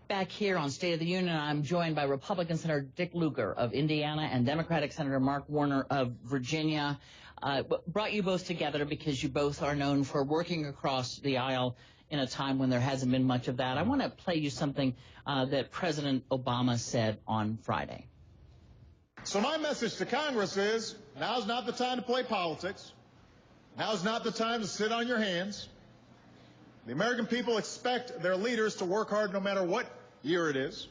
Back here on State of the Union, I'm joined by Republican Senator Dick Lugar of Indiana and Democratic Senator Mark Warner of Virginia. Brought you both together because you both are known for working across the aisle in a time when there hasn't been much of that. I want to play you something that President Obama said on Friday. So my message to Congress is, now's not the time to play politics. Now's not the time to sit on your hands. The American people expect their leaders to work hard no matter what year it is.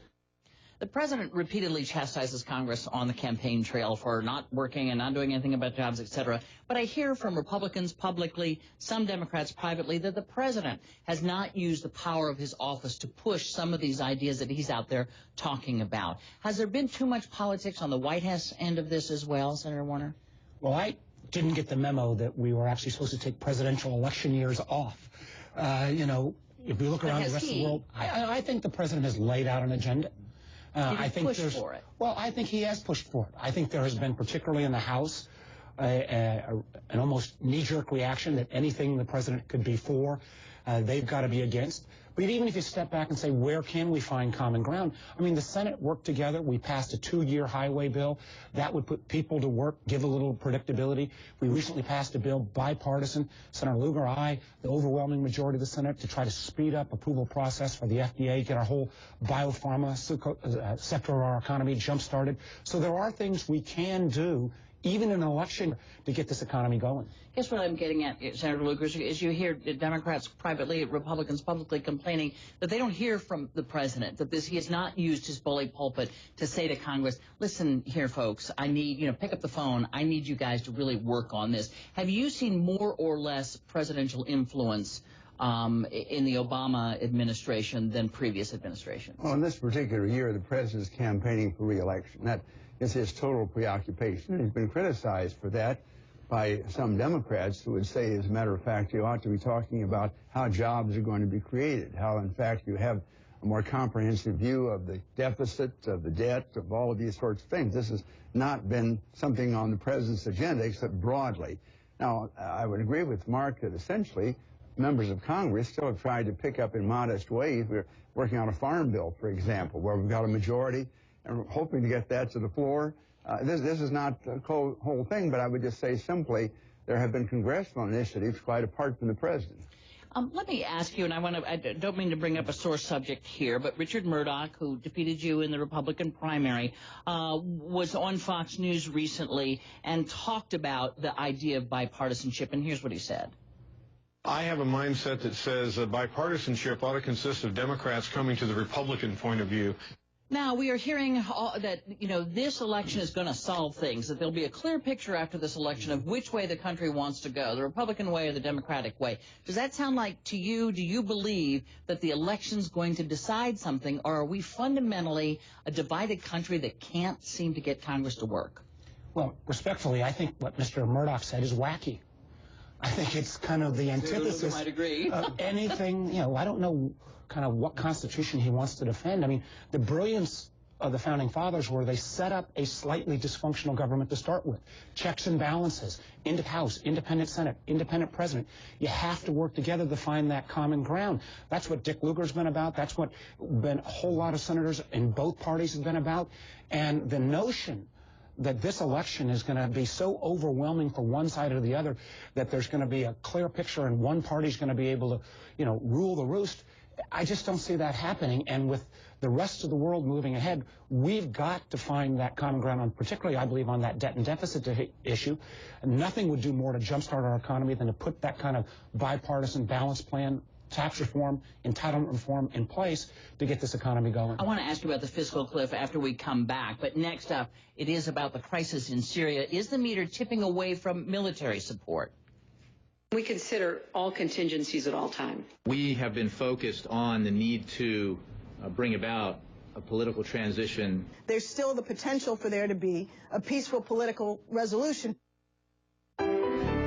The president repeatedly chastises Congress on the campaign trail for not working and not doing anything about jobs, etc. But I hear from Republicans publicly, some Democrats privately, that the president has not used the power of his office to push some of these ideas that he's out there talking about. Has there been too much politics on the White House end of this as well, Senator Warner? Well, I didn't get the memo that we were actually supposed to take presidential election years off. If we look around the rest of the world, I think the president has laid out an agenda. I think for it. Well, I think he has pushed for it. I think there has been, particularly in the House, an almost knee-jerk reaction that anything the president could be for, they've got to be against. But even if you step back and say, where can we find common ground? I mean, the Senate worked together. We passed a 2-year highway bill. That would put people to work, give a little predictability. We recently passed a bill, bipartisan. Senator Lugar, the overwhelming majority of the Senate, to try to speed up approval process for the FDA, get our whole biopharma sector of our economy jump-started. So there are things we can do, even in an election, to get this economy going. Guess what I'm getting at, Senator Lugar, is you hear Democrats privately, Republicans publicly complaining that they don't hear from the president, that he has not used his bully pulpit to say to Congress, listen here, folks, I need, pick up the phone. I need you guys to really work on this. Have you seen more or less presidential influence in the Obama administration than previous administrations? Well, in this particular year, the president's campaigning for re-election. That is his total preoccupation. He's been criticized for that by some Democrats who would say, as a matter of fact, you ought to be talking about how jobs are going to be created, how, in fact, you have a more comprehensive view of the deficit, of the debt, of all of these sorts of things. This has not been something on the president's agenda, except broadly. Now, I would agree with Mark that essentially members of Congress still have tried to pick up in modest ways. We're working on a farm bill, for example, where we've got a majority, and we're hoping to get that to the floor. This is not the whole thing, but I would just say simply there have been congressional initiatives quite apart from the president. Let me ask you, and I don't mean to bring up a sore subject here, but Richard Murdoch, who defeated you in the Republican primary, was on Fox News recently and talked about the idea of bipartisanship, and here's what he said. I have a mindset that says that bipartisanship ought to consist of Democrats coming to the Republican point of view. Now, we are hearing that, this election is going to solve things, that there'll be a clear picture after this election of which way the country wants to go, the Republican way or the Democratic way. Does that sound like to you, do you believe that the election's going to decide something, or are we fundamentally a divided country that can't seem to get Congress to work? Well, respectfully, I think what Mr. Murdoch said is wacky. I think it's kind of the antithesis of anything, I don't know kind of what Constitution he wants to defend. I mean, the brilliance of the Founding Fathers were they set up a slightly dysfunctional government to start with. Checks and balances, House, independent Senate, independent president. You have to work together to find that common ground. That's what Dick Lugar's been about. That's what a whole lot of senators in both parties have been about. And the notion that this election is going to be so overwhelming for one side or the other that there's going to be a clear picture and one party's going to be able to, rule the roost, I just don't see that happening. And with the rest of the world moving ahead, we've got to find that common ground on, particularly, I believe, on that debt and deficit issue. And nothing would do more to jumpstart our economy than to put that kind of bipartisan balance plan, tax reform, entitlement reform in place to get this economy going. I want to ask you about the fiscal cliff after we come back, but next up, it is about the crisis in Syria. Is the meter tipping away from military support? We consider all contingencies at all times. We have been focused on the need to bring about a political transition. There's still the potential for there to be a peaceful political resolution.